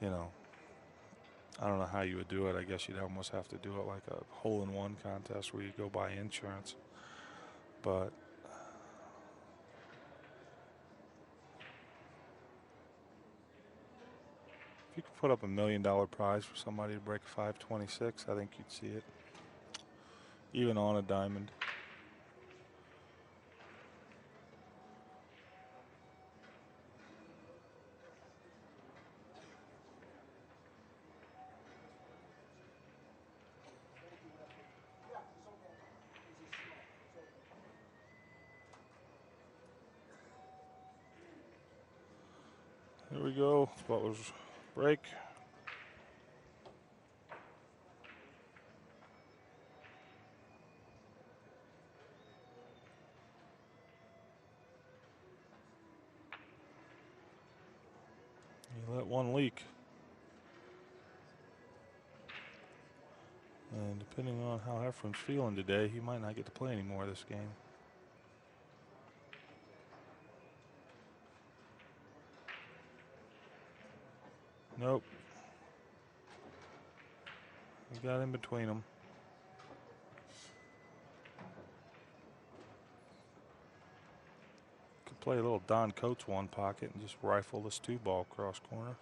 you know, I don't know how you would do it. I guess you'd almost have to do it like a hole-in-one contest where you go buy insurance. But if you could put up $1 million prize for somebody to break a 526, I think you'd see it, even on a diamond. Here we go. Butler's break. You let one leak. And depending on how Efren's feeling today, he might not get to play anymore this game. Nope. He got in between them. Could play a little Don Coates one pocket and just rifle this 2-ball cross corner.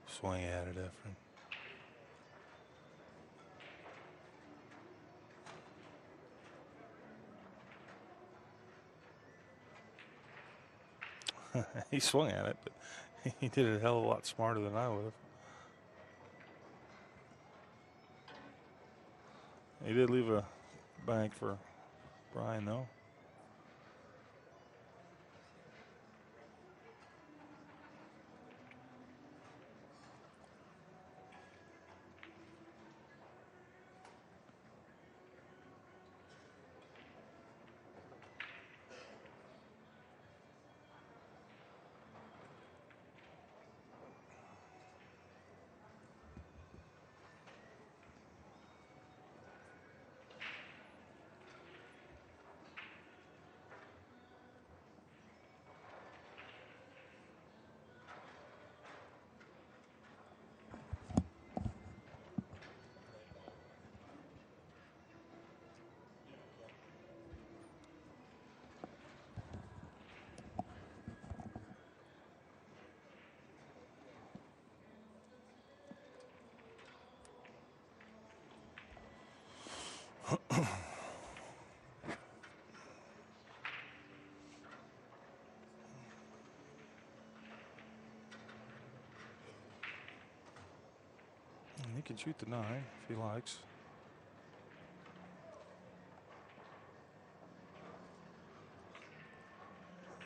Swing at it, Efren. He swung at it, but he did it a hell of a lot smarter than I would have. He did leave a bank for Brian, though. He can shoot the 9 if he likes.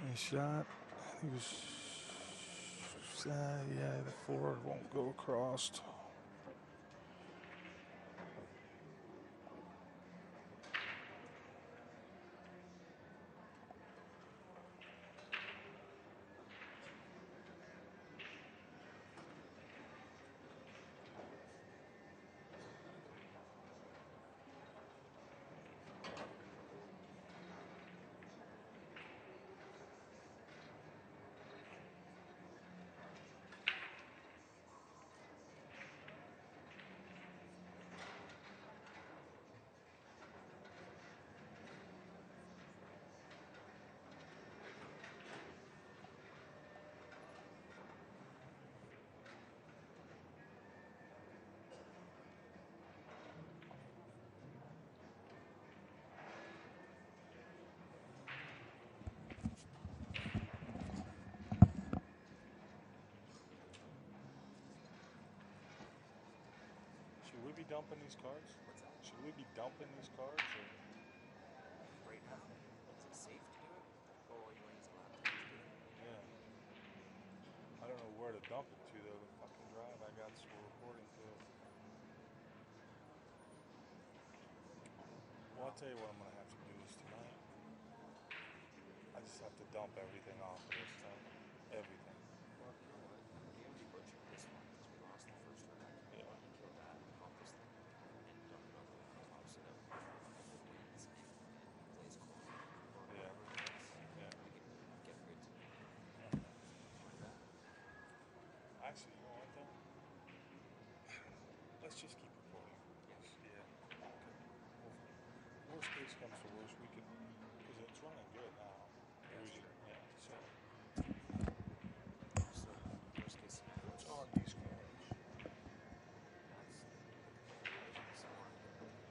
Nice shot. He was, yeah, the 4 won't go across. Should we be dumping these cards? What's that? Should we be dumping these cards? Or? Right now? Is it safe to do it? Oh, you want to use a laptop to do it? Yeah. I don't know where to dump it to, though. The fucking drive I got for recording to it. Well, I'll tell you what I'm going to have to do is tonight. I just have to dump everything off of this thing. Everything. Well, you know what? DMG butchered this one because we lost the first round. Yeah. Why don't you kill that, pop this thing, and dump it on the laptop so that just keep recording. Yeah. Yeah. Hopefully. Worst case comes to worst, we can, because it's running good now. Yeah, that's true. Yeah. So So, worst case scenario it's is on these corners. that's some more roasted.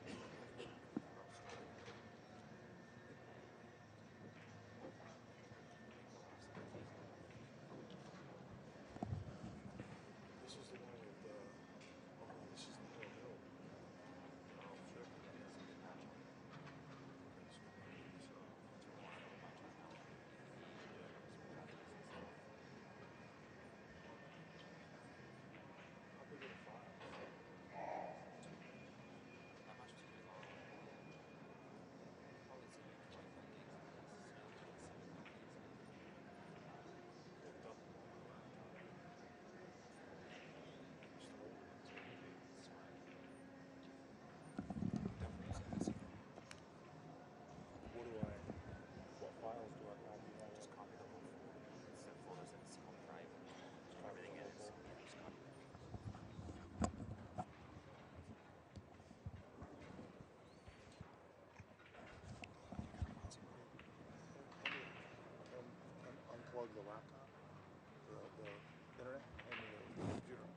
This is the one with this is the whole hill. Oh, Sure. yeah, that's a good matchup. Okay, so So, turn one on my turn now. yeah. So, draft and stuff. How big are the files? That match was pretty long. Probably it's like 25 gigs at least. It's not like 75 gigs or anything. Picked up on the laptop. Just the old ones. Smart. Definitely use an SD card. What files do I copy out of? Just copy the whole folder. It's a folders and it's called Drive. Just copy the Everything in whole it's folder. yeah, just copy everything. Let's see. Unplug the laptop, the internet, and the computer.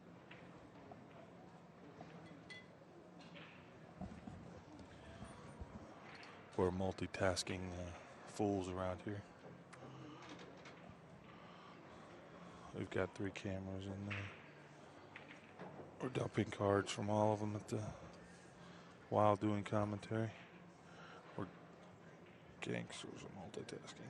We're multitasking fools around here. We've got 3 cameras in there. We're dumping cards from all of them at the while doing commentary. We're gangsters of multitasking.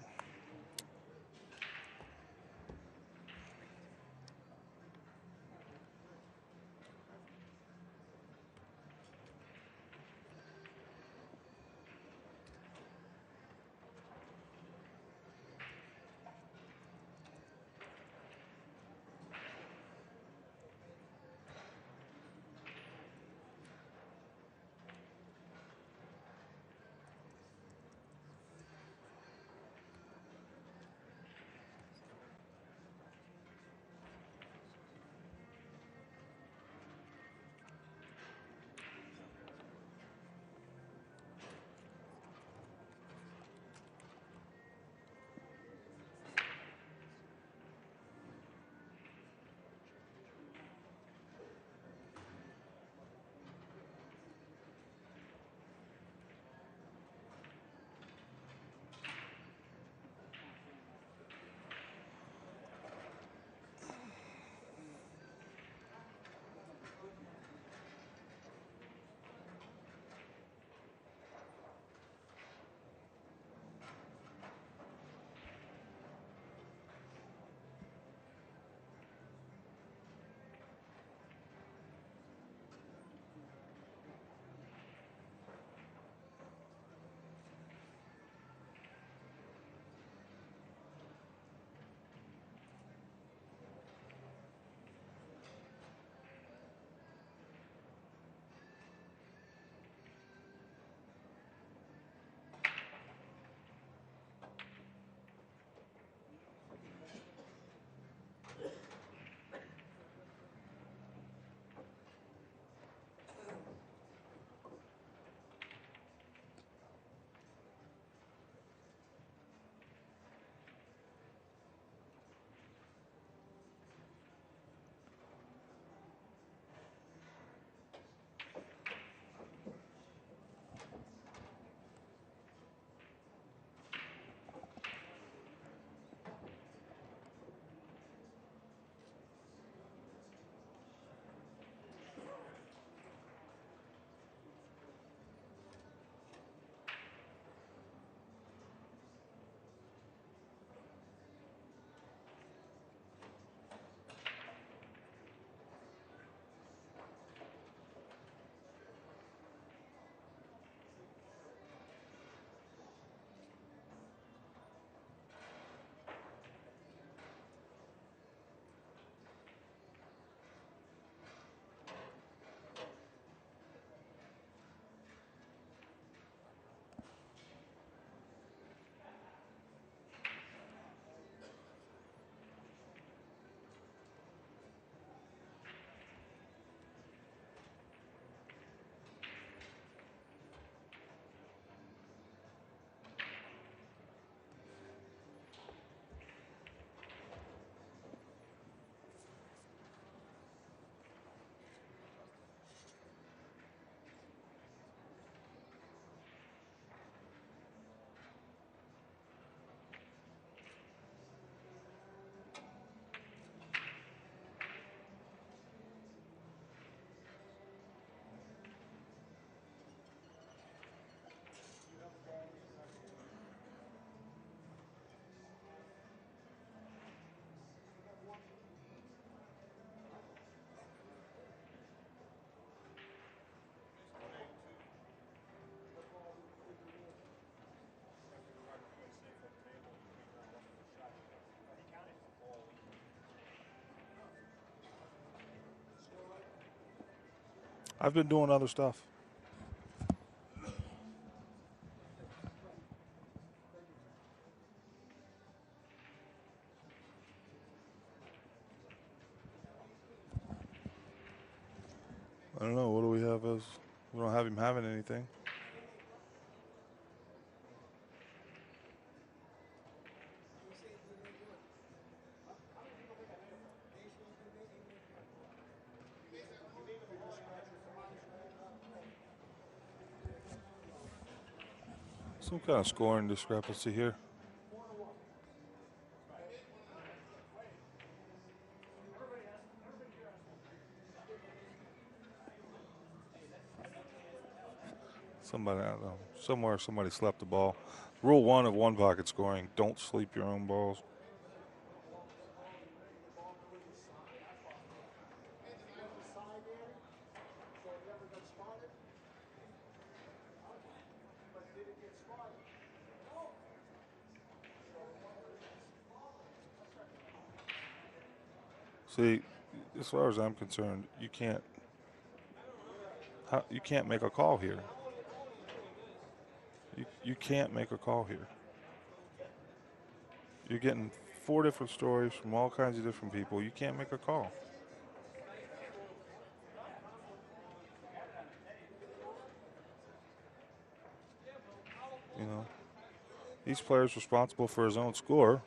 I've been doing other stuff. I don't know. What do we have as? We don't have him having anything. Some kind of scoring discrepancy here. Somebody, I don't know, somewhere somebody slept the ball. Rule 1 of one pocket scoring: don't sleep your own balls. See, as far as I'm concerned, you can't make a call here. You can't make a call here. You're getting 4 different stories from all kinds of different people. You can't make a call. You know, each player's responsible for his own score.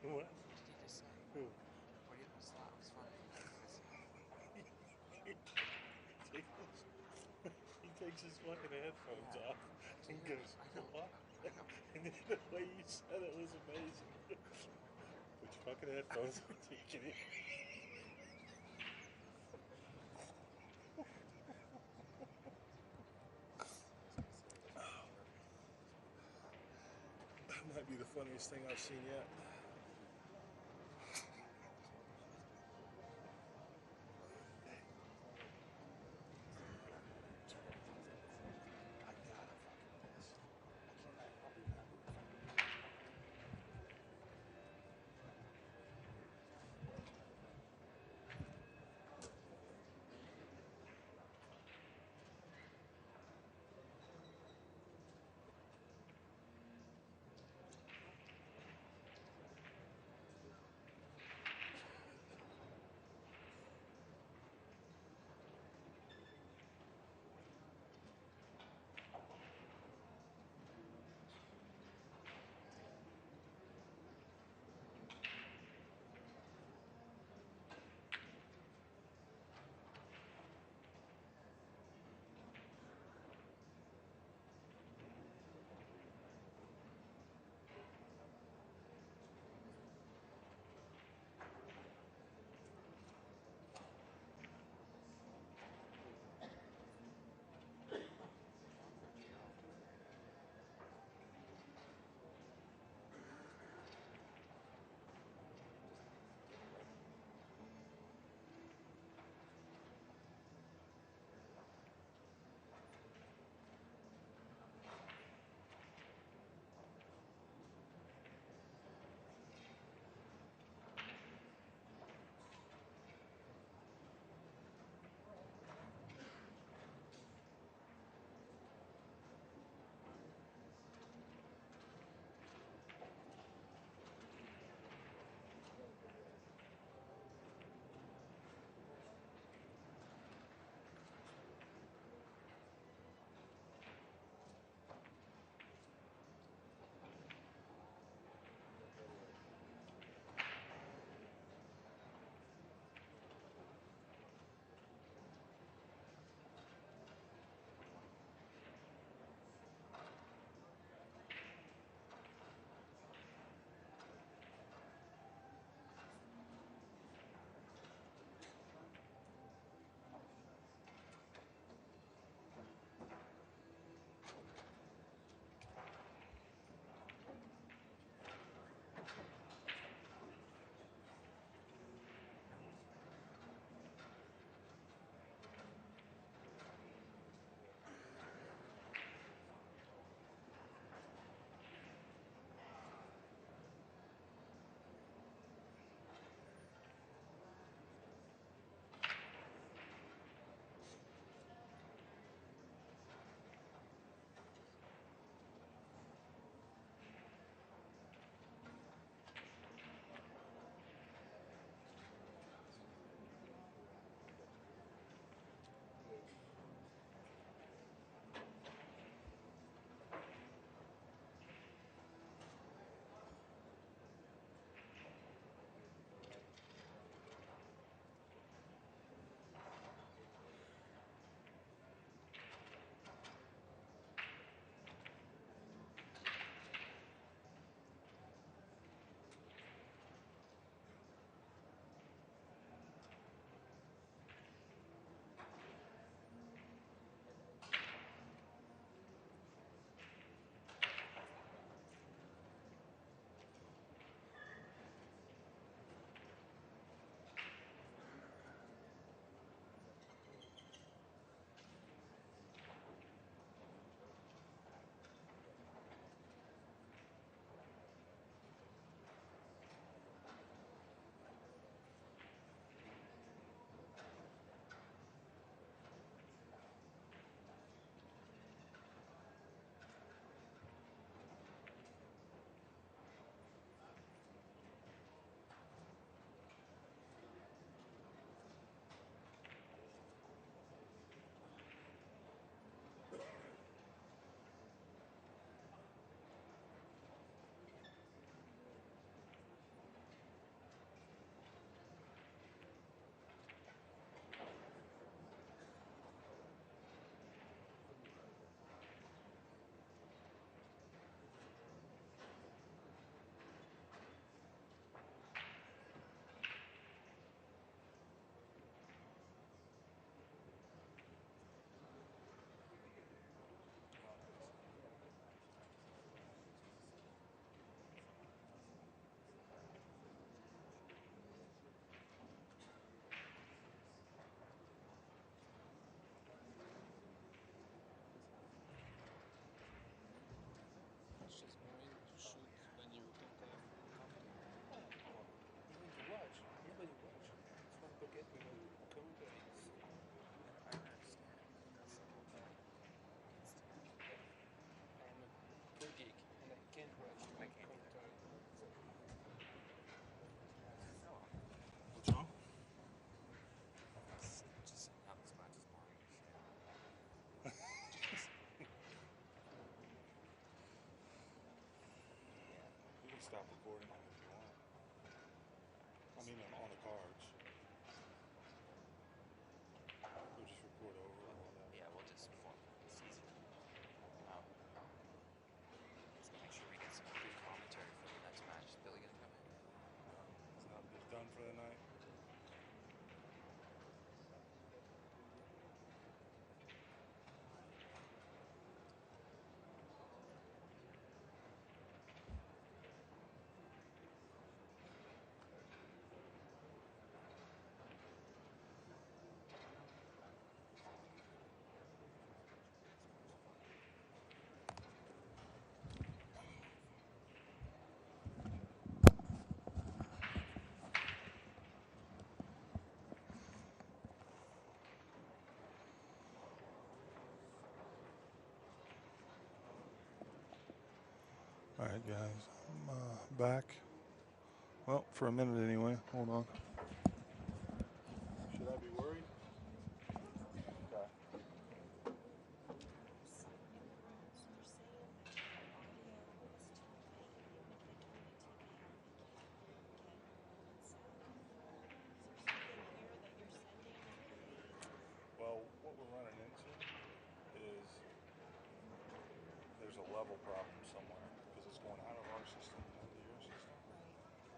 What? What did he just say? Who? What did he stop? It's funny. He takes his fucking headphones off and goes, I know. what? I know. And then the way you said it was amazing. Put your fucking headphones on so you can hear. That might be the funniest thing I've seen yet. recording them if you want. I mean, on the cards. We'll just record over or whatever. Yeah, we'll just form. It's easier. Let's make sure we get some good commentary for the next match. Is Billy gonna come in? He's done for the night. All right, guys, I'm back. Well, for a minute anyway. Hold on. Should I be worried? Okay. Well, what we're running into is there's a level problem somewhere because it's going out of our system into your system.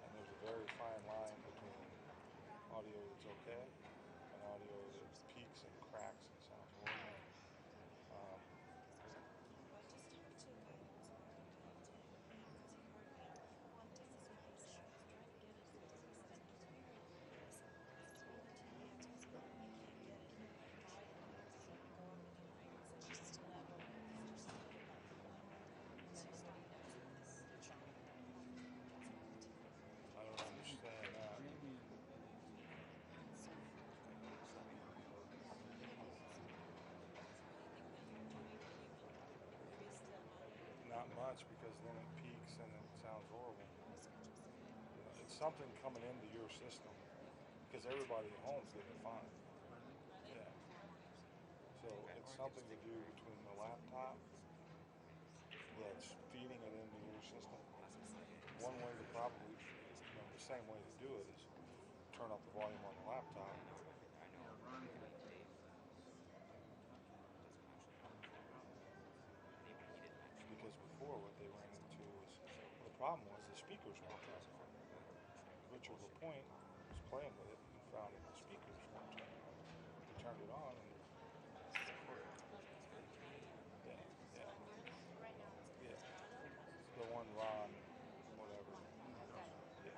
And there's a very fine line between audio that's okay and audio that peaks and cracks and sounds horrible. I don't understand that. Not much, because then it peaks and it sounds horrible. It's something coming into your system, because everybody at home's getting it fine. Yeah. So it's something to do between the laptop that's feeding it into your system. One way to probably, the same way to do it is turn up the volume on the laptop. Because before, what they ran into was, well, the problem was the speakers weren't turning on. Richard LaPointe was playing with it and found that the speakers weren't turning on. He turned it on and yeah. The one Ron, whatever. Yes.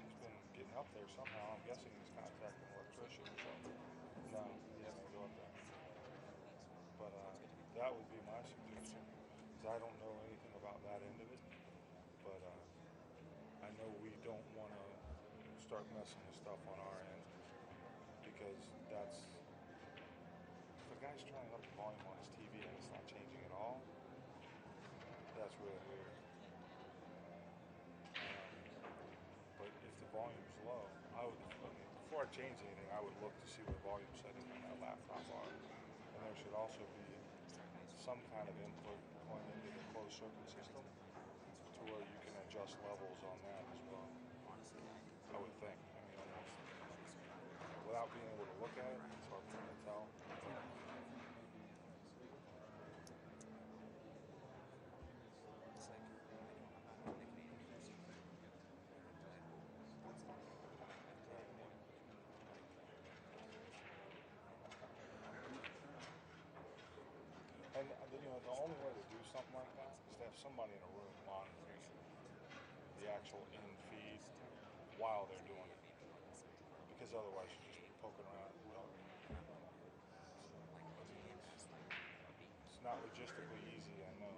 He's been getting up there somehow. I'm guessing he's contacting an electrician or something. No, he hasn't go up there. But that would be my suggestion, because I don't know anything about that end of it. But I know we don't want to start messing with stuff on our end, because that's, if a guy's trying up the volume on his TV and it's not changing at all, that's really weird. But if the volume's low, before I change anything, I would look to see what volume settings on that laptop are. And there should also be some kind of input going into the closed circuit system to where you can adjust levels on that as well. I would think. I mean, almost without being able to look at it, it's hard for me to tell. And the only way to do something like that is to have somebody in a room monitoring the actual in feed while they're doing it, because otherwise you're just poking around in the dark. It's not logistically easy, I know.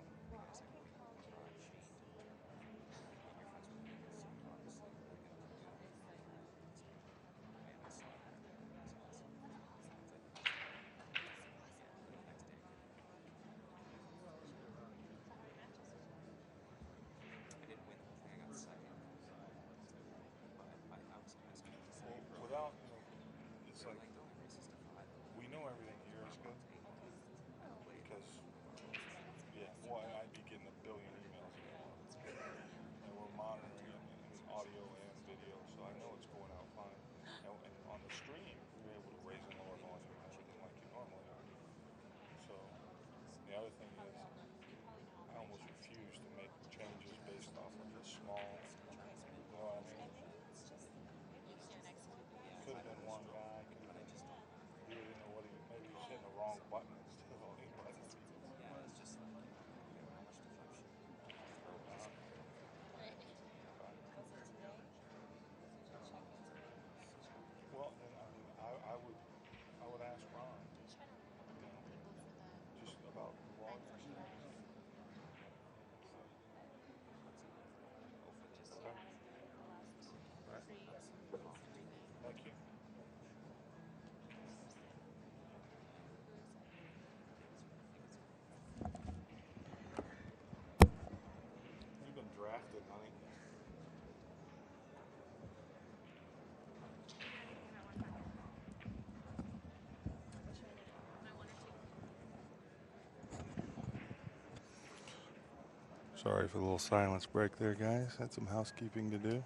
Without, it's like, we know everything here is good, because drafted, honey. Sorry for the little silence break there, guys. Had some housekeeping to do.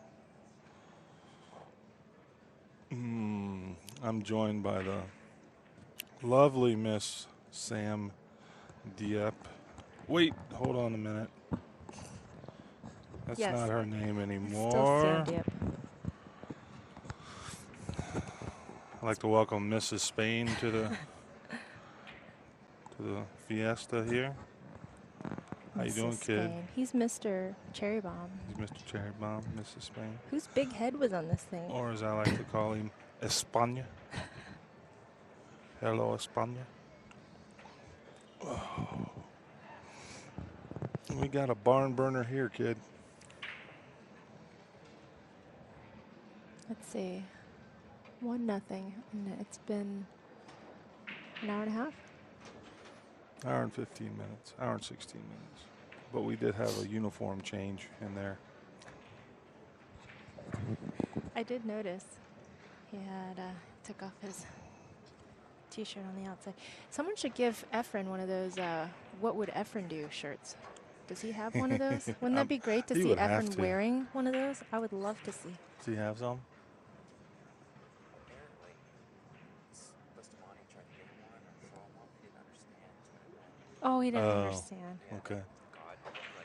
I'm joined by the lovely Miss Sam Dieppe. Wait, hold on a minute. That's Yes. not her name Still anymore. Sam Dieppe. I'd like to welcome Mrs. Spain to the fiesta here. How you doing, Mrs. kid? Spain. He's Mr. Cherry Bomb. He's Mr. Cherry Bomb, Mrs. Spain. Whose big head was on this thing? Or as I like to call him, España. Hello, España. Oh. We got a barn burner here, kid. Let's see. 1-0. And it's been an hour and a half. Hour and 15 minutes. Hour and 16 minutes. But we did have a uniform change in there. I did notice he had took off his T-shirt on the outside. Someone should give Efren one of those "What would Efren do" shirts. Does he have one of those? Wouldn't that be great to he see would have Efren to. wearing one of those? I would love to see. Does he have some? Apparently, Bustamante tried to get him one or throw him one. He didn't understand. So Oh, he didn't Oh. understand. Okay. God,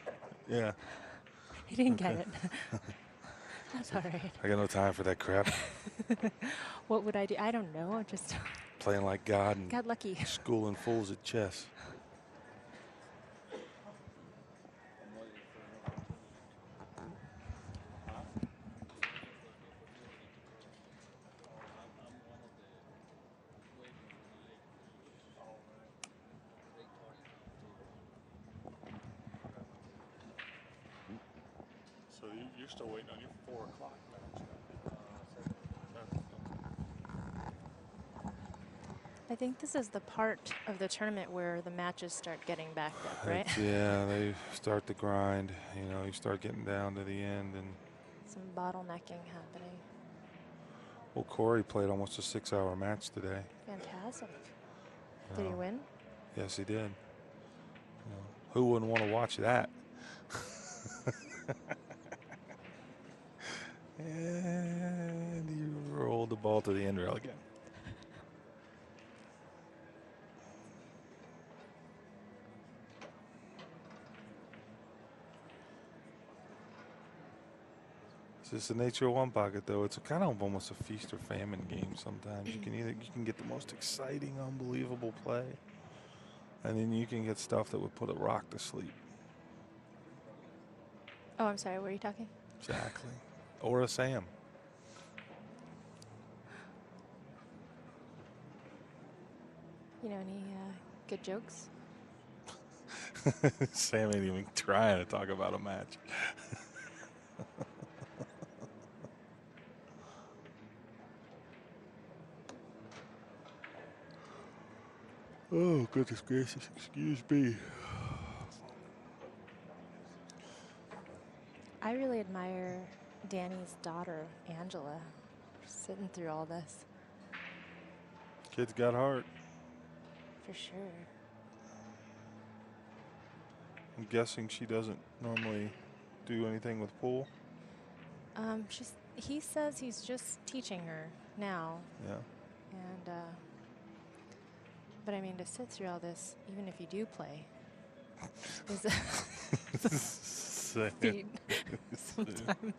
like, Yeah. He didn't get it. That's all right. I got no time for that crap. What would I do? I don't know. I just Playing like God and got lucky. schooling fools at chess. So you're still waiting on your 4 o'clock match. I think this is the part of the tournament where the matches start getting backed up, right? Yeah, they start to grind. You know, you start getting down to the end, and Some bottlenecking happening. well, Corey played almost a 6-hour match today. Fantastic. Did he Oh. win? Yes, he did. Who wouldn't want to watch that? And you rolled the ball to the end rail again. It's just the nature of Onepocket, though. It's a kind of almost a feast or famine game sometimes. You can get the most exciting, unbelievable play, and then you can get stuff that would put a rock to sleep. Oh, I'm sorry. What are you talking? Exactly. Or a Sam. You know, any good jokes? Sam ain't even trying to talk about a match. Oh, goodness gracious. Excuse me. I really admire Danny's daughter, Angela, sitting through all this. Kid's got heart. For sure. I'm guessing she doesn't normally do anything with pool. He says he's just teaching her now. Yeah. And, but I mean, to sit through all this, even if you do play, is Sam. feat sometimes.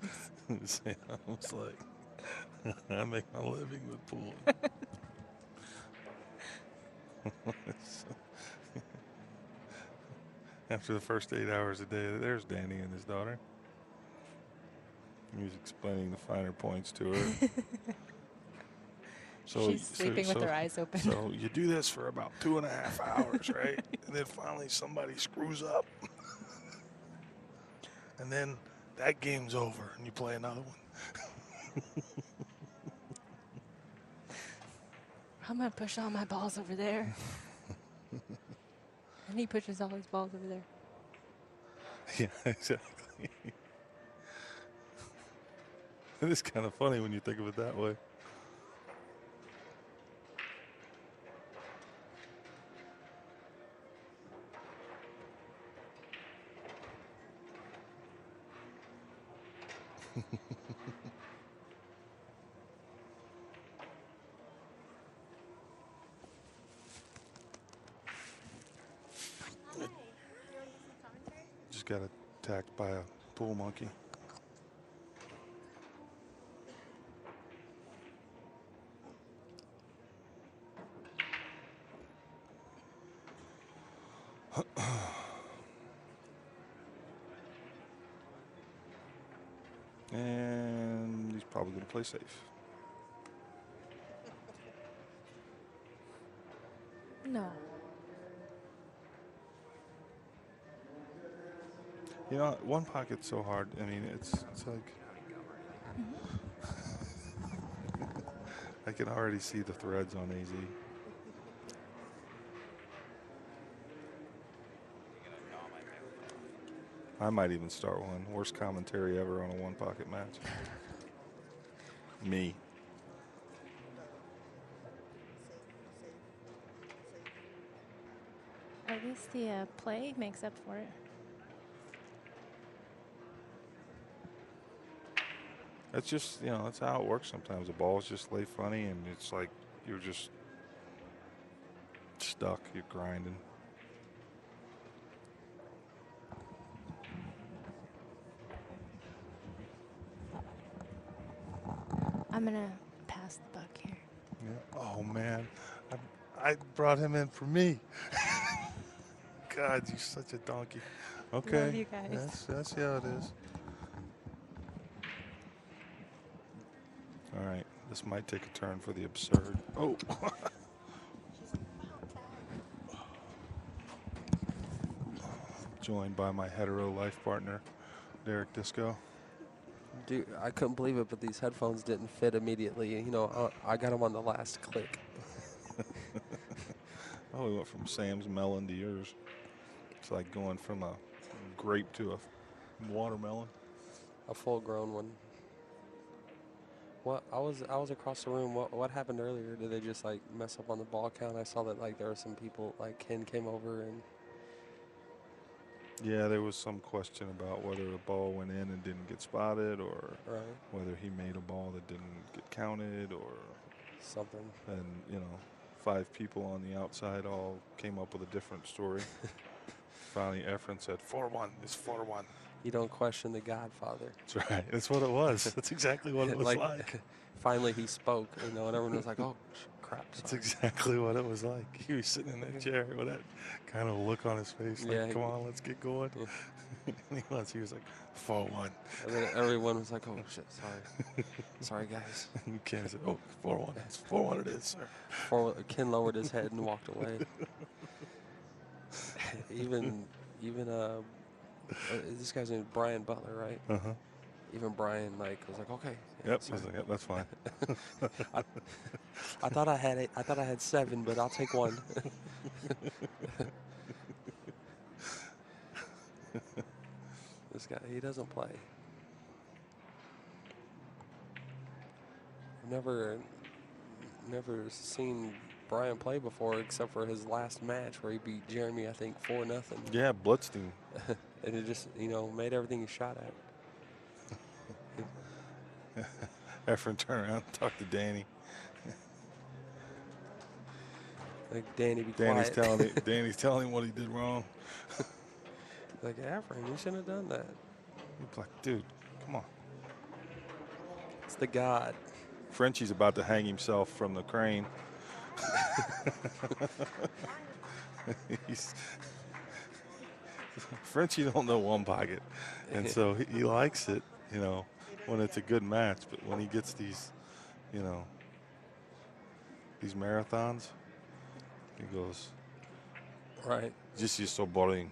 Sam's like, I make my living with pool. After the first 8 hours a day, there's Danny and his daughter. He was explaining the finer points to her. She's sleeping with her eyes open. So you do this for about 2.5 hours, right? And then finally somebody screws up. And then that game's over and you play another one. I'm going to push all my balls over there. And he pushes all his balls over there. Yeah, exactly. It is kind of funny when you think of it that way. Just got attacked by a pool monkey. And he's probably going to play safe. No. You know, one pocket's so hard. I mean, it's like I can already see the threads on AZ. I might even start one. Worst commentary ever on a one pocket match. Me. At least the play makes up for it. That's just, you know, that's how it works sometimes. The balls just lay funny and it's like you're just stuck. You're grinding. I'm going to pass the buck here. Yeah. Oh, man. I brought him in for me. God, you're such a donkey. Okay. Love you guys. That's how it is. All right. This might take a turn for the absurd. Oh. Joined by my hetero life partner, Derek Disco. Dude, I couldn't believe it, but these headphones didn't fit immediately. You know, I got them on the last click. Oh, we went from Sam's melon to yours. It's like going from a grape to a watermelon. A full-grown one. What I was across the room. What happened earlier? Did they just like mess up on the ball count? I saw that like there were some people like Ken came over and. Yeah, there was some question about whether a ball went in and didn't get spotted, or Right. whether he made a ball that didn't get counted, or Something. and you know, 5 people on the outside all came up with a different story. Finally, Efren said 4-1. It's 4-1. You don't question the Godfather. That's right. That's what it was. That's exactly what it was like. Finally, he spoke. You know, and everyone was like, "Oh, crap!" That's Sorry. exactly what it was like. He was sitting in that chair with that kind of look on his face, like, Yeah. "Come on, let's get going." And he was like, 4-1. And then everyone was like, "Oh shit, sorry, sorry guys." And Ken said, "Oh, 4-1. It's 4-1 it is, sir." Ken lowered his head and walked away. even this guy's named Brian Butler, right? Uh-huh. Even Brian was like, "Okay." Yeah, Yep. sorry. He's like, "Yep, that's fine." I thought I had 7, but I'll take 1. This guy, he doesn't play. I've never seen Brian play before, except for his last match where he beat Jeremy, I think 4-0. Yeah, blitzed him. And it just, made everything he shot at. Efren turned around and talked to Danny. Like, Danny, be Danny's quiet. Danny's telling him what he did wrong. Like, Efren, you shouldn't have done that. He's like, "Dude, come on." It's the God. Frenchie's about to hang himself from the crane. Frenchie don't know one pocket, and so he likes it, when it's a good match. But when he gets these, these marathons, he goes, Right. "This is so boring."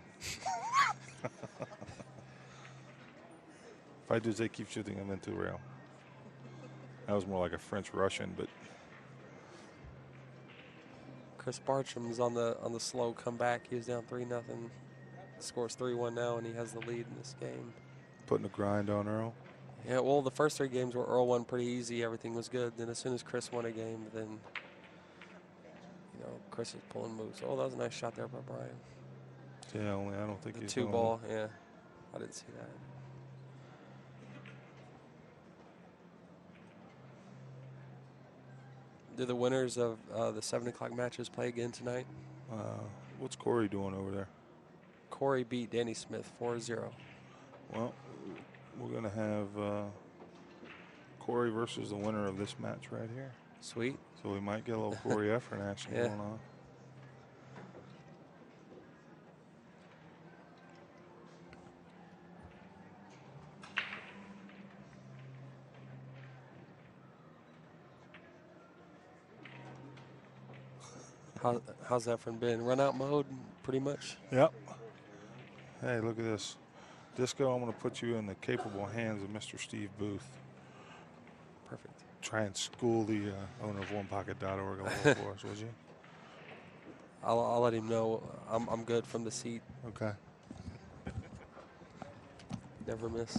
If I do, they keep shooting him into rail. That was more like a French-Russian, but Chris Bartram's on the slow comeback. He was down 3-0. Scores 3-1 now, and he has the lead in this game. putting a grind on Earl. Yeah, well, the first 3 games were Earl won pretty easy. Everything was good. Then as soon as Chris won a game, then, Chris is pulling moves. Oh, that was a nice shot there by Brian. Yeah, only I don't think The he's 2 gonna ball, yeah. I didn't see that. Do the winners of the 7 o'clock matches play again tonight? What's Corey doing over there? Corey beat Danny Smith 4-0. Well, we're going to have Corey versus the winner of this match right here. Sweet. So we might get a little Corey Efren action Yeah. going on. How's Efren been? Run out mode, pretty much? Yep. Hey, look at this. Disco, I'm going to put you in the capable hands of Mr. Steve Booth. Perfect. Try and school the owner of Onepocket.org a little for us, would you? I'll let him know I'm good from the seat. Okay. Never miss.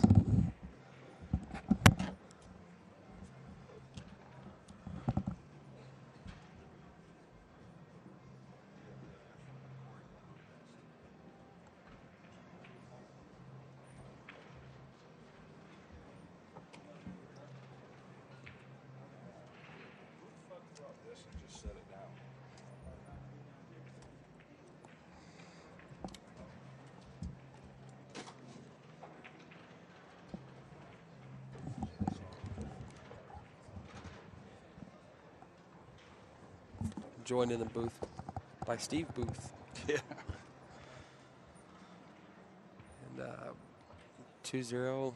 Joined in the booth by Steve Booth. Yeah. And 2-0.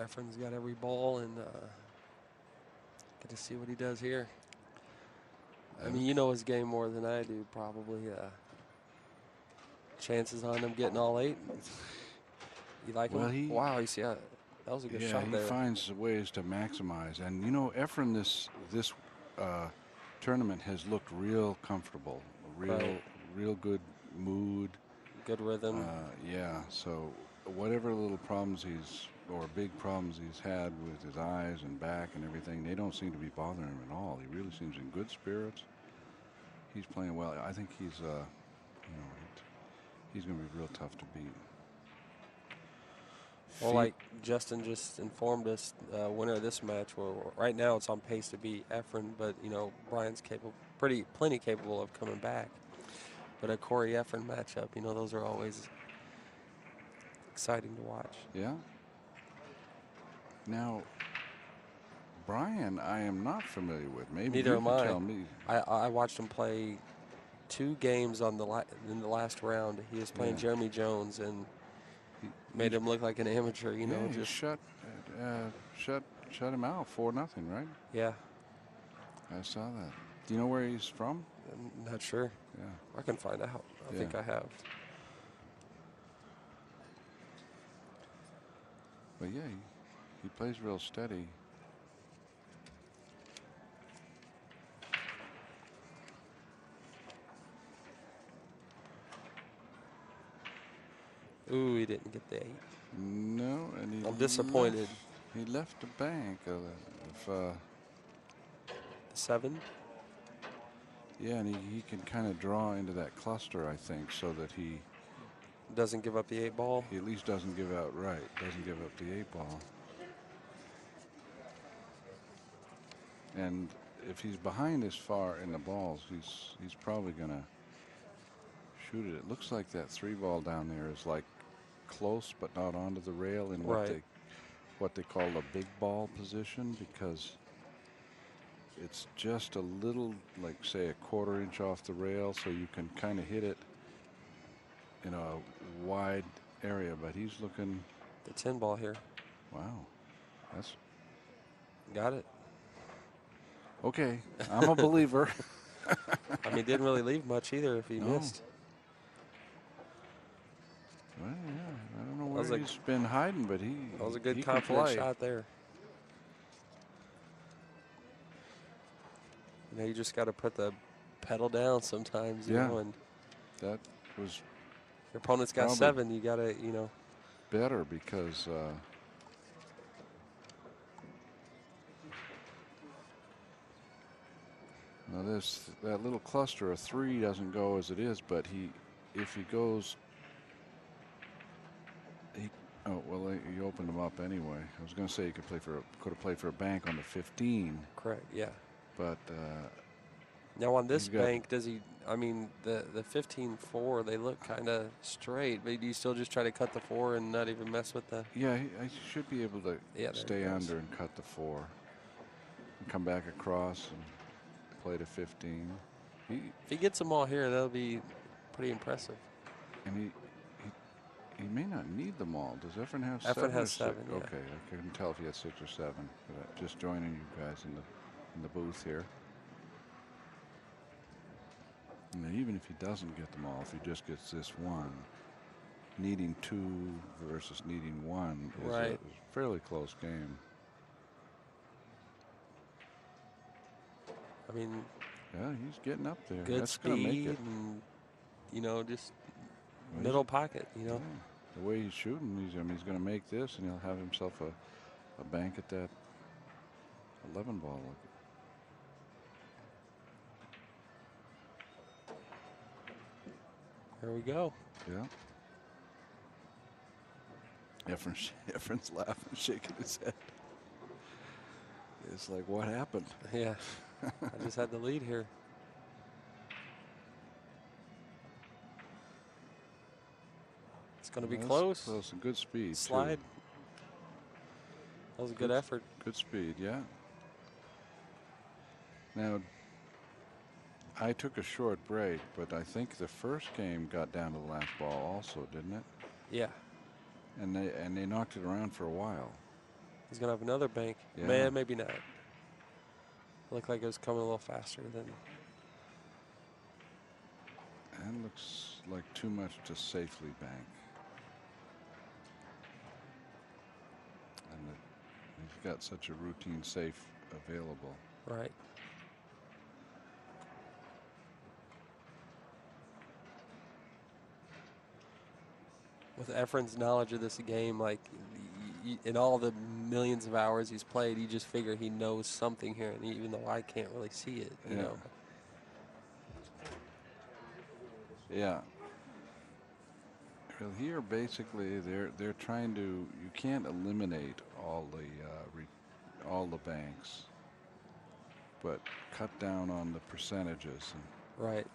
Efren's got every ball, and get to see what he does here. I mean, you know his game more than I do, probably. Chances on him getting all 8. You like him? Wow, you see, that was a good shot there. Yeah, he finds ways to maximize. And, Efren, this tournament has looked real comfortable, real good mood. Good rhythm. Yeah, so whatever little problems or big problems he's had with his eyes and back and everything, they don't seem to be bothering him at all. He really seems in good spirits. He's playing well. I think he's going to be real tough to beat. Well, like Justin just informed us, winner of this match, right now it's on pace to beat Efren, but Brian's plenty capable of coming back. But a Corey Efren matchup, those are always exciting to watch. Yeah. Now, Brian, I am not familiar with. Maybe neither am I. Tell me. I watched him play 2 games in the last round. He was playing Jeremy Jones and made him look like an amateur. Just shut him out 4-0, right? Yeah. I saw that. Do you know where he's from? I'm not sure. Yeah. I can find out. I think I have. But yeah, he plays real steady. Ooh, he didn't get the 8. No, and I'm disappointed. He left a bank of 7. Yeah, and he can kind of draw into that cluster, I think, so that he doesn't give up the 8 ball. He at least doesn't give up doesn't give up the 8 ball. And if he's behind this far in the balls, he's probably gonna shoot it. It looks like that 3 ball down there is like close but not onto the rail in what they call a big ball position, because it's just a little, like say a 1/4 inch off the rail, so you can kind of hit it in a wide area. But he's looking the 10 ball here. Wow, that's got it. Okay, I'm a believer. I mean, didn't really leave much either if he missed. Well, yeah, I don't know where he's been hiding, but that was a good confident shot there. You just got to put the pedal down sometimes, you know, and that was your opponent's got 7. You got to, better, because Now that little cluster of 3 doesn't go as it is, but if he goes, oh well, he opened him up anyway. I was going to say he could have played for a bank on the 15. Correct. Yeah. But now on this he's got- bank, does he? I mean, the 15-4, they look kind of straight. But do you still just try to cut the 4 and not even mess with the? yeah, I should be able to Yeah, there stay he goes. under and cut the 4, and come back across and play to 15. If he gets them all here, that'll be pretty impressive. And he may not need them all. Does Efren have Efren 7? has or 6? 7, yeah. Okay, I couldn't tell if he had 6 or 7. But just joining you guys in the booth here. And even if he doesn't get them all, if he just gets this one, needing 2 versus needing 1 is Right. a fairly close game. I mean, Yeah, he's getting up there. good That's going to make speed it. and just Well, middle pocket. yeah, the way he's shooting, he's going to make this, and he'll have himself a bank at that 11 ball. There we go. Yeah. Efren's laughing, shaking his head. It's like, what happened? Yeah. I just had the lead here. It's going to be That's close. Close and good speed. too. Slide. That was a good effort. Good speed, yeah. Now, I took a short break, but I think the first game got down to the last ball also, didn't it? Yeah. And they knocked it around for a while. He's going to have another bank. Yeah. Man, maybe not. Looked like it was coming a little faster than. And looks like too much to safely bank. And he's got such a routine safe available. Right. With Efren's knowledge of this game, like in all the millions of hours he's played, you just figure he knows something here, and even though I can't really see it, you Yeah. know. Yeah. Well, here basically they're trying to. You can't eliminate all the banks, but cut down on the percentages. Right.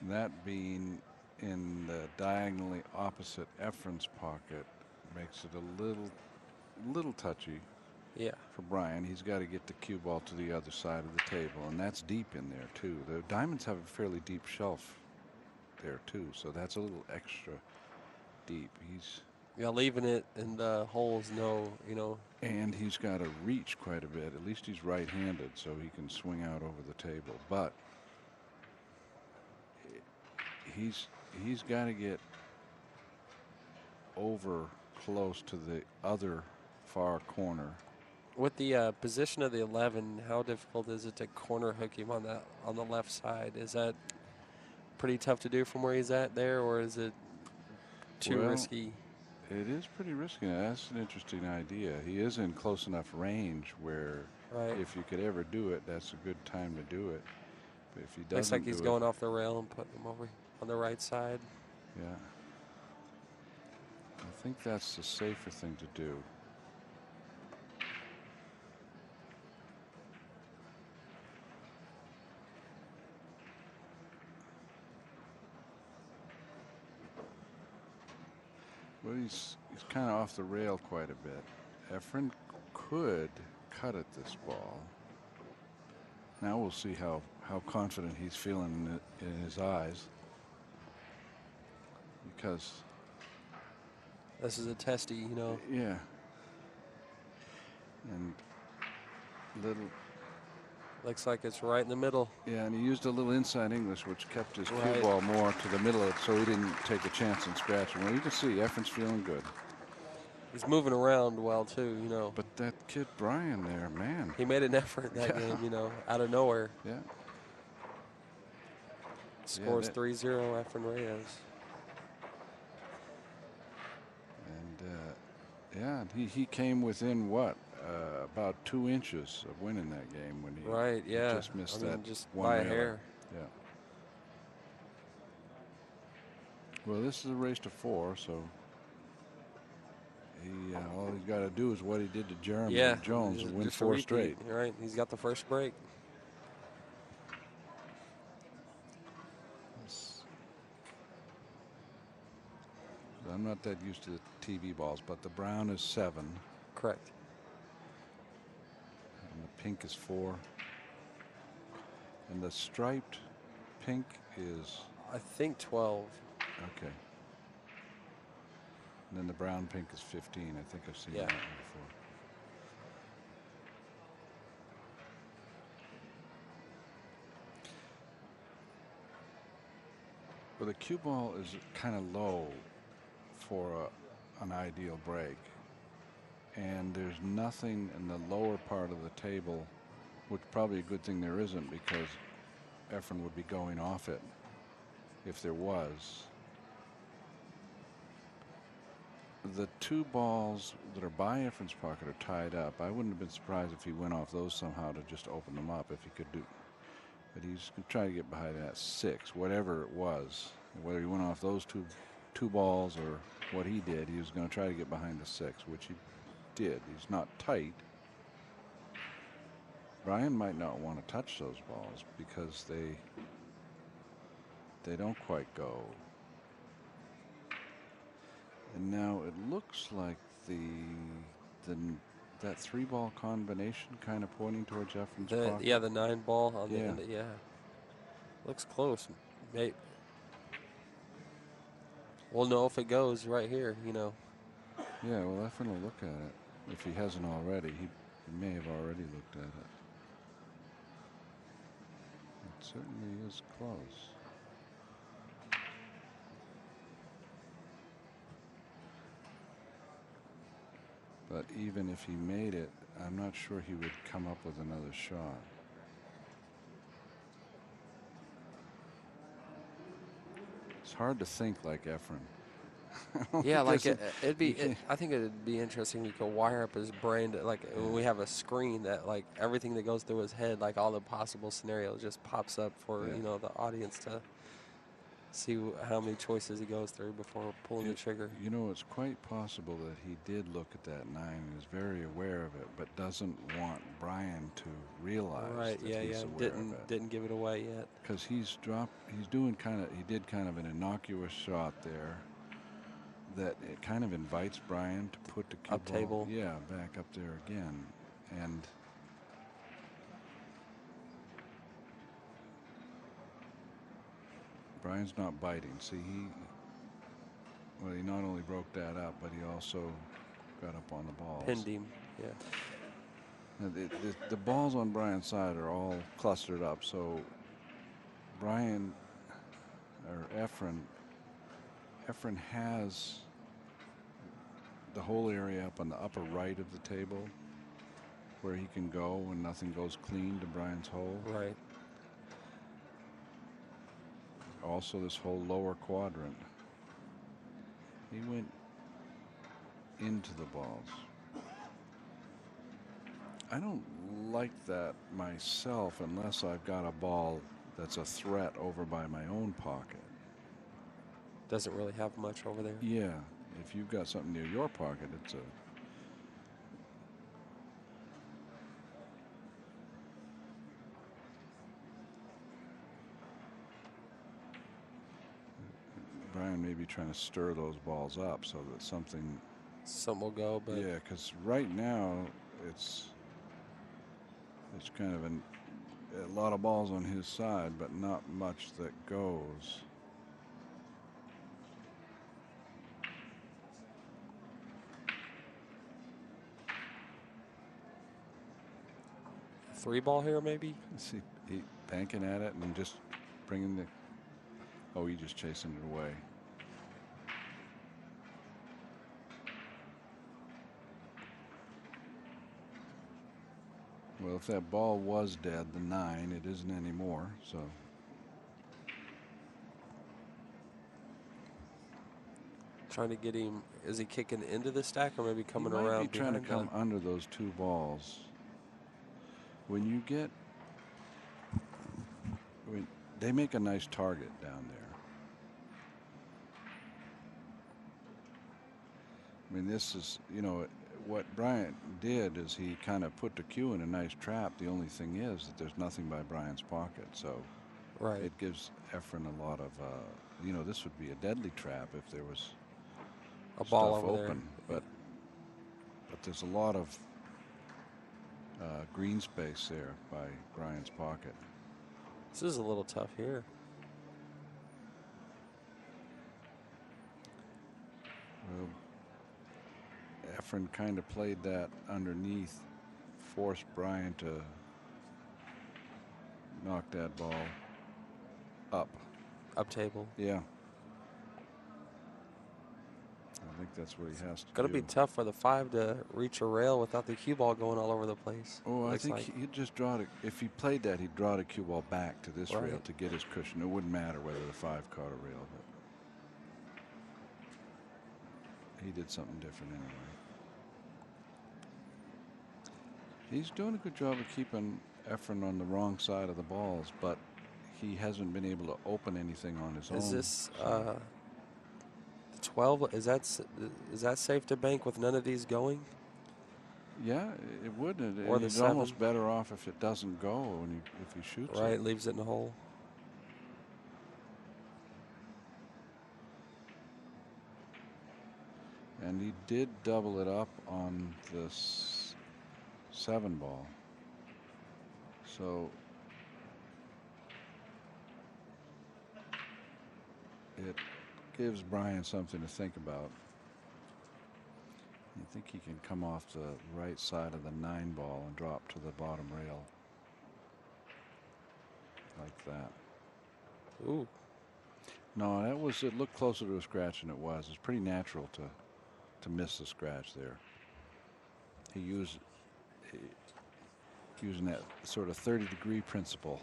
And that being in the diagonally opposite Efren's pocket makes it a little touchy. Yeah. For Brian, he's got to get the cue ball to the other side of the table, and that's deep in there too. The diamonds have a fairly deep shelf there too, so that's a little extra deep. Yeah, leaving it in the holes, And he's got to reach quite a bit. At least he's right-handed, so he can swing out over the table. But he's got to get over close to the other far corner. With the position of the 11, how difficult is it to corner hook him on the left side? Is that pretty tough to do from where he's at there, or is it too Well, risky? It is pretty risky. That's an interesting idea. He is in close enough range where Right. if you could ever do it, that's a good time to do it. But if he doesn't Looks like he's do going off the rail and putting him over on the right side. Yeah. I think that's the safer thing to do. Well, he's kind of off the rail quite a bit. Efren could cut at this ball. Now we'll see how confident he's feeling in his eyes. Because, This is a testy, yeah. And little, Looks like it's right in the middle. yeah, and he used a little inside English, which kept his cue Right. ball more to the middle of it, so he didn't take a chance in scratching. Well, you can see Efren's feeling good. He's moving around well, too, But that kid Brian there, man. He made an effort that Yeah. game, out of nowhere. Yeah. Scores that- 3-0 Efren Reyes. And Yeah, and he came within what? About 2 inches of winning that game when he Right, yeah. just missed I mean, that just one by a railer. hair. Yeah. Well, this is a race to 4, so he all he's got to do is what he did to Jeremy Yeah, Jones and win just a 4 repeat, straight. Right, he's got the first break. I'm not that used to the TV balls, but the brown is 7 Correct. and the pink is 4. And the striped pink is, I think 12. okay. And then the brown pink is 15. I think I've seen Yeah. that one before. Well, the cue ball is kind of low for an ideal break. And there's nothing in the lower part of the table, which probably a good thing there isn't, because Efren would be going off it if there was. The 2 balls that are by Efren's pocket are tied up. I wouldn't have been surprised if he went off those somehow to just open them up if he could do. But he's going to try to get behind that 6, whatever it was. Whether he went off those two balls or what he did, he was going to try to get behind the 6, which he did. He's not tight. Brian might not want to touch those balls because they don't quite go. And now it looks like that 3-ball combination kind of pointing towards Efren's pocket. Yeah, the 9 ball on the Yeah. end. Yeah, looks close. We'll know if it goes right here. You know. Yeah, well, Efren will look at it. If he hasn't already, he may have already looked at it. It certainly is close. But even if he made it, I'm not sure he would come up with another shot. It's hard to think like Efren. Yeah, like Because it'd be. you can't- I think it'd be interesting. You could wire up his brain to, like, when we have a screen that, like, everything that goes through his head, like all the possible scenarios, just pops up for Yeah. the audience to see how many choices he goes through before pulling the trigger. You know, it's quite possible that he did look at that 9 and is very aware of it, but doesn't want Brian to realize Right? that Yeah, he's yeah. aware of it. Didn't give it away yet. Because he did kind of an innocuous shot there that it kind of invites Brian to put the cue Up ball, table. yeah, back up there again. And Brian's not biting. See, he not only broke that up, but he also got up on the balls. Pinned him. Yeah. Now, the balls on Brian's side are all clustered up, so Brian or Efren has the whole area up on the upper right of the table where he can go and nothing goes clean to Brian's hole. Right. Also this whole lower quadrant. He went into the balls. I don't like that myself unless I've got a ball that's a threat over by my own pocket. Doesn't really have much over there. Yeah, if you've got something near your pocket, it's a... Brian may be trying to stir those balls up so that something... Some will go, but Yeah, because right now it's kind of a lot of balls on his side, but not much that goes. three ball here maybe. Let's see, he banking at it and just bringing the... Oh, he just chasing it away. Well, if that ball was dead, the 9, it isn't anymore, so. Trying to get him. Is he kicking into the stack or maybe coming he might around be trying to behind come under those 2 balls. When you get, they make a nice target down there. I mean, this is, what Bryant did is he kind of put the cue in a nice trap. The only thing is that there's nothing by Bryant's pocket, so Right. it gives Efren a lot of, this would be a deadly trap if there was A ball stuff over open, but there's a lot of green space there by Bryant's pocket. This is a little tough here. Well, Efren kind of played that underneath, forced Bryant to knock that ball up. Up table. Yeah. I think that's what he has to Gonna do. be tough for the 5 to reach a rail without the cue ball going all over the place. Oh, I Looks think like. he'd just draw it. If he played that, he'd draw the cue ball back to this Right. rail to get his cushion. It wouldn't matter whether the 5 caught a rail, but he did something different anyway. He's doing a good job of keeping Efren on the wrong side of the balls, but he hasn't been able to open anything on his own. Is this so. 12? Is that safe to bank with none of these going? Yeah, it would. Or the It's 7? almost better off if it doesn't go if he shoots Right, it. leaves it in the hole. And he did double it up on this 7 ball. So it gives Brian something to think about. I think he can come off the right side of the 9 ball and drop to the bottom rail like that. Ooh. No, it looked closer to a scratch than it was. It's pretty natural to miss the scratch there. He using that sort of 30-degree principle.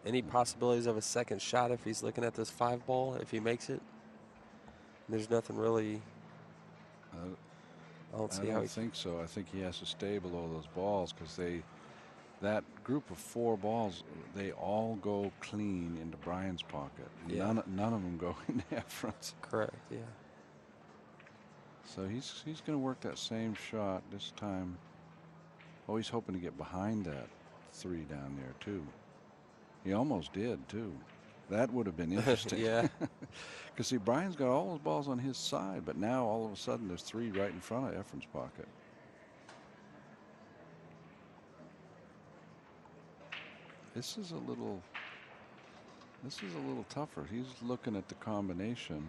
Any possibilities of a second shot if he's looking at this 5 ball, if he makes it? There's nothing really. I don't see I how don't think so. I think he has to stay below those balls because that group of 4 balls, they all go clean into Brian's pocket. Yeah. None of them go into Efren's. Correct, yeah. So he's going to work that same shot this time. Oh, he's hoping to get behind that 3 down there too. He almost did too. That would have been interesting. Yeah. Because see, Brian's got all those balls on his side, but now all of a sudden there's 3 right in front of Efren's pocket. This is a little tougher. He's looking at the combination.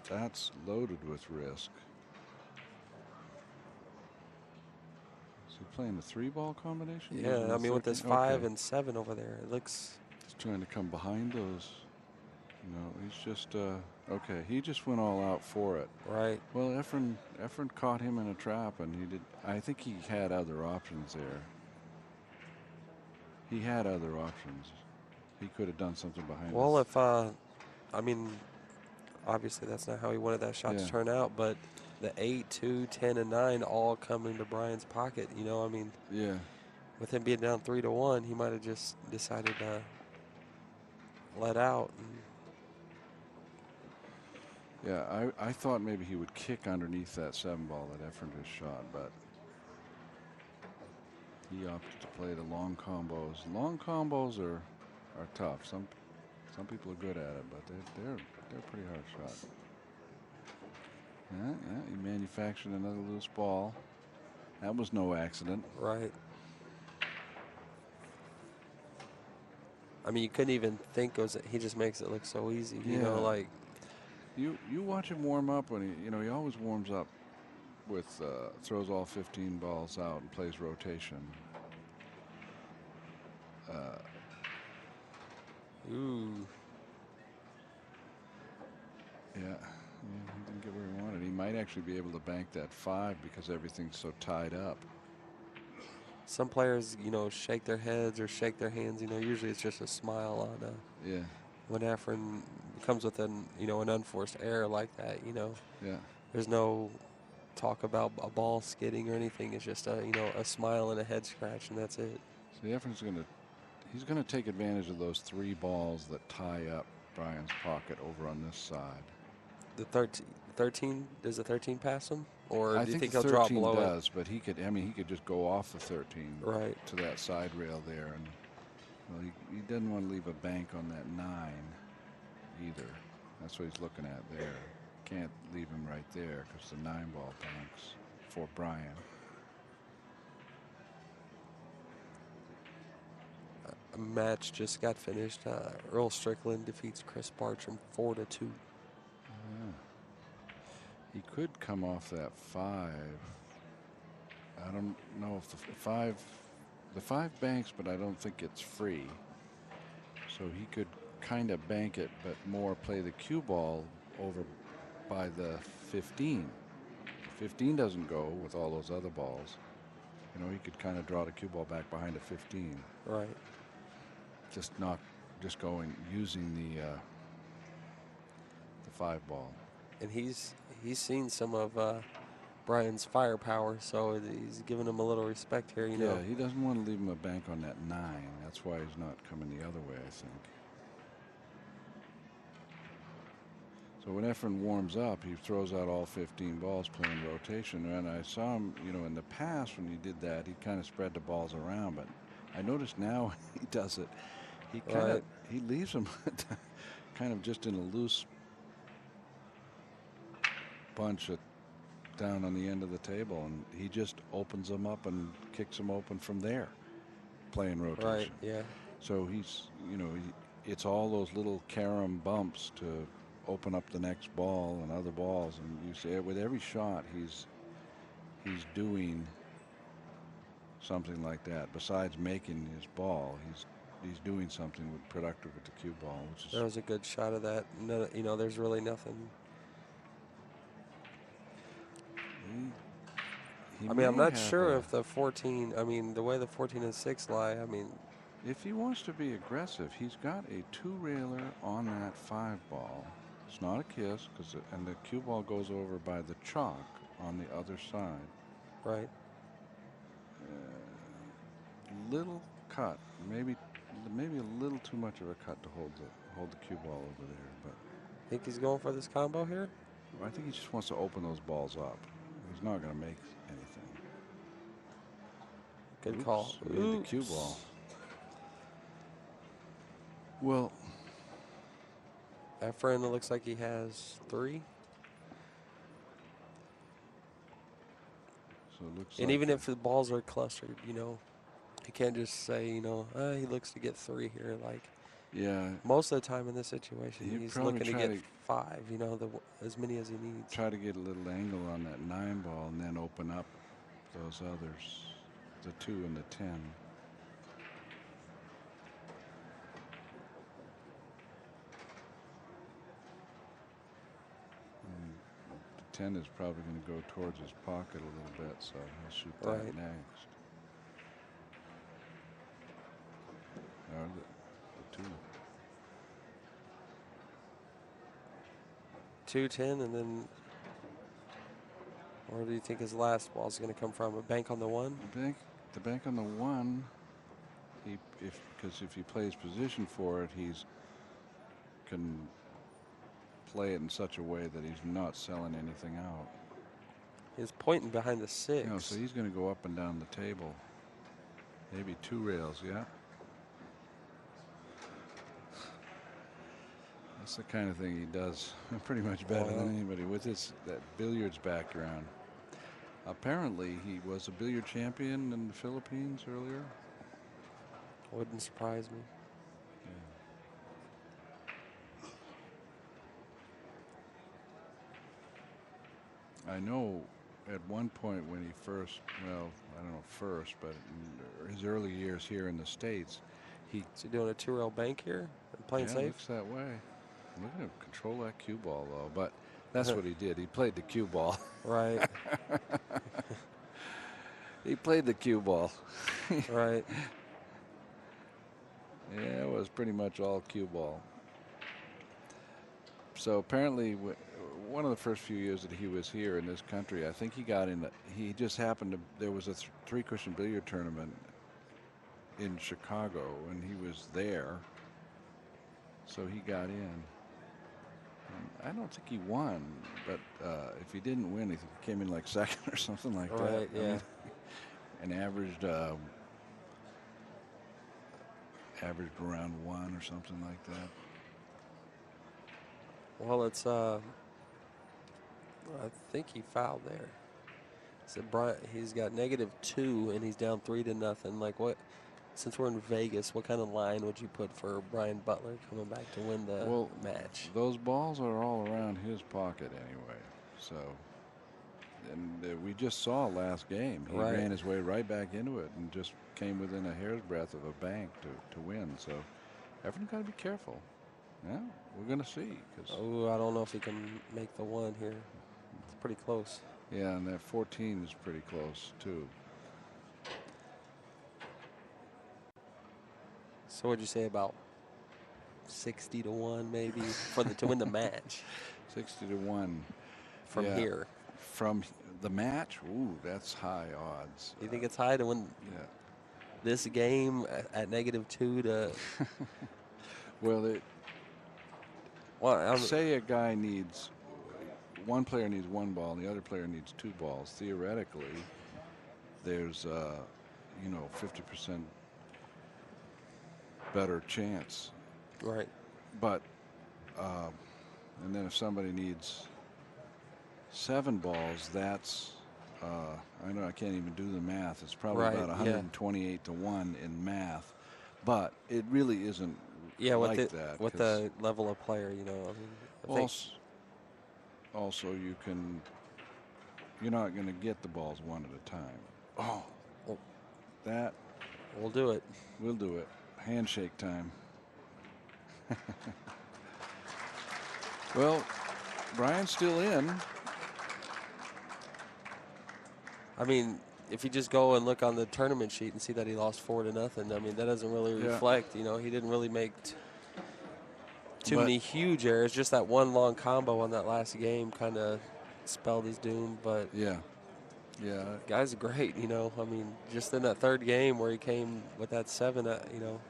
That's loaded with risk. Is he playing the 3-ball combination? Yeah, I mean, with this 13? 5 Okay. and 7 over there, it looks. He's trying to come behind those. No, he's just, okay, he just went all out for it. Right. Well, Efren caught him in a trap, and I think he had other options there. He had other options. He could have done something behind Well, this. if, I mean, obviously that's not how he wanted that shot Yeah. to turn out, but the 8, 2, 10, and 9 all come into Brian's pocket. I mean, Yeah. with him being down 3-1, he might have just decided to let out. Yeah, I thought maybe he would kick underneath that 7 ball that Efren just shot, but he opted to play the long combos. Long combos are tough. Some people are good at it, but they're a pretty hard shot. Yeah, he manufactured another loose ball. That was no accident. Right. I mean, you couldn't even think he just makes it look so easy. Yeah. Like. You watch him warm up when he always warms up with throws all 15 balls out and plays rotation. Ooh. Yeah, he didn't get where he wanted. He might actually be able to bank that 5 because everything's so tied up. Some players, you know, shake their heads or shake their hands. You know, usually it's just a smile on Yeah, when Efren comes with an unforced error like that. You know, yeah. there's no talk about a ball skidding or anything. It's just a smile and a head scratch, and that's it. So Efren's he's gonna take advantage of those 3 balls that tie up Brian's pocket over on this side. The 13, does the 13 pass him, or I do you think the he'll drop 13 below does, but he could. I mean, he could just go off the 13 Right. to that side rail there, and well, he doesn't want to leave a bank on that 9 either. That's what he's looking at there. Can't leave him right there because the 9 ball banks for Brian. A match just got finished. Earl Strickland defeats Chris Bartram 4-2. Yeah. He could come off that 5. I don't know if the 5 banks, but I don't think it's free. So he could kind of bank it, but more play the cue ball over by the 15. If 15 doesn't go with all those other balls, you know, he could kind of draw the cue ball back behind a 15. Right. Just going using the 5 ball. And he's seen some of Brian's firepower, so he's giving him a little respect here. You know. Yeah, he doesn't want to leave him a bank on that 9. That's why he's not coming the other way, I think. So when Efren warms up, he throws out all 15 balls playing rotation. And I saw him, you know, in the past when he did that, he kind of spread the balls around. But I noticed now he does it. He kind of he leaves them kind of just in a loose bunch down on the end of the table, and he just opens them up and kicks them open from there, playing rotation. Right. Yeah. So he's, you know, it's all those little carom bumps to open up the next ball and other balls, and you see with every shot he's doing something like that. Besides making his ball, he's doing something productive with the cue ball, which is. That was a good shot of that. No, you know, there's really nothing. I mean, I'm not sure if the 14. I mean, the way the 14 and 6 lie. I mean, if he wants to be aggressive, he's got a 2-railer on that 5 ball. It's not a kiss, and the cue ball goes over by the chalk on the other side. Right. Little cut, maybe a little too much of a cut to hold the cue ball over there. But think he's going for this combo here? I think he just wants to open those balls up. He's not going to make anything. Good call. Made the cue ball. Well, Efren, it looks like he has 3. So it looks and like even if the balls are clustered, you know, you can't just say, you know, he looks to get 3 here. Like, yeah, most of the time in this situation, he's probably looking to get 5, you know, as many as he needs. try to get a little angle on that 9 ball and then open up those others, the 2 and the 10. The 10 is probably going to go towards his pocket a little bit, so he'll shoot that next. Or the 2. 2-10, and then where do you think his last ball is going to come from? A bank on the 1? The bank on the 1. Because if he plays position for it, can play it in such a way that he's not selling anything out. He's pointing behind the 6. You know, so he's going to go up and down the table. Maybe 2 rails, yeah. That's the kind of thing he does pretty much better than anybody with that billiards background. Apparently, he was a billiard champion in the Philippines earlier. Wouldn't surprise me. Yeah. I know at one point when he first, well, I don't know first, but in his early years here in the States, Is he doing a 2-rail bank here? Playing safe? Looks that way. Look at him control that cue ball, though. But That's what he did. He played the cue ball. Right. He played the cue ball. Right. Yeah, it was pretty much all cue ball. So apparently, one of the first few years that he was here in this country, I think he got in. He just happened to. There was a three-cushion billiard tournament in Chicago, and he was there. So he got in. I don't think he won, but if he didn't win, he came in like second or something like that. Right. Yeah. I mean, and averaged around 1 or something like that. Well, it's I think he fouled there. So Brian, he's got -2 and he's down 3-0. Like, what? Since we're in Vegas, what kind of line would you put for Brian Butler coming back to win the match? Those balls are all around his pocket anyway. So, and we just saw last game. He ran his way right back into it and just came within a hair's breadth of a bank to win. So, Efren got to be careful. Yeah, we're going to see. Oh, I don't know if he can make the one here. It's pretty close. Yeah, and that 14 is pretty close too. So what'd you say about 60-1 maybe for to win the match? 60-1 from here. From the match? Ooh, that's high odds. You think it's high to win this game at -2 to? Well, say a guy needs, one player needs 1 ball and the other player needs 2 balls. Theoretically, there's 50% better chance. Right. But and then if somebody needs 7 balls, that's I know I can't even do the math. It's probably about 128-1 in math, but it really isn't. Yeah, like with the level of player, you know. I mean, also, you're not going to get the balls one at a time. Oh, that. We'll do it. We'll do it. Handshake time. Well, Brian's still in. I mean, if you just go and look on the tournament sheet and see that he lost 4-0, I mean, that doesn't really reflect. You know, he didn't really make too many huge errors. Just that one long combo on that last game kind of spelled his doom. But yeah, guy's great. You know, I mean, just in that third game where he came with that 7, you know.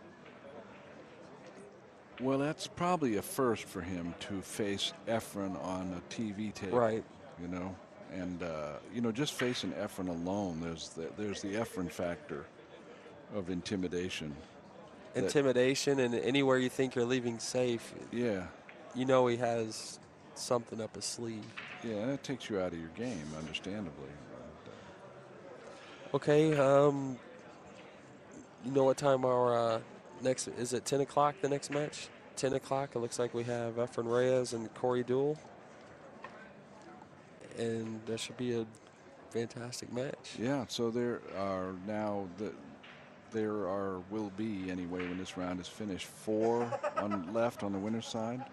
Well, that's probably a first for him to face Efren on a TV tape. Right. You know. And, just facing Efren alone, there's the Efren factor of intimidation. Intimidation, and anywhere you think you're leaving safe, yeah, you know he has something up his sleeve. Yeah, and it takes you out of your game, understandably. Okay, you know what time our next, is it 10 o'clock the next match? 10 o'clock, it looks like we have Efren Reyes and Corey Duell. And that should be a fantastic match. Yeah, so there will be, anyway, when this round is finished, 4 left on the winner's side.